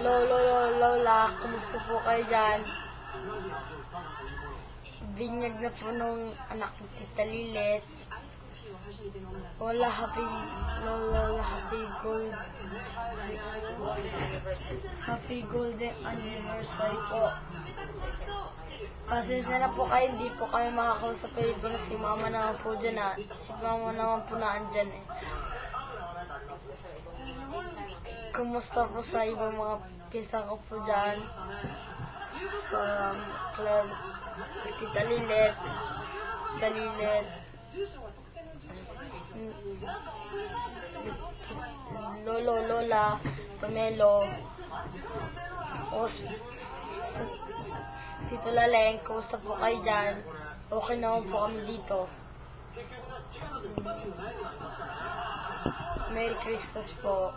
Lolo, Lola, kumusta po kayo dyan? Binyag na po nung anak ni Tita Lilet. Lola, happy golden anniversary po. Pasensya na po kayo, hindi po kayo makakausap kayo po na si mama naman po dyan Si mama naman po na andyan Kumusta po sa ibang mga pinsan ko po dyan? Sa clan, Tita Lilet, Lolo, Lola, Pamelo, Tito Laleng, kumusta po kayo dyan? Okay naman po kami dito. Merry Christmas po.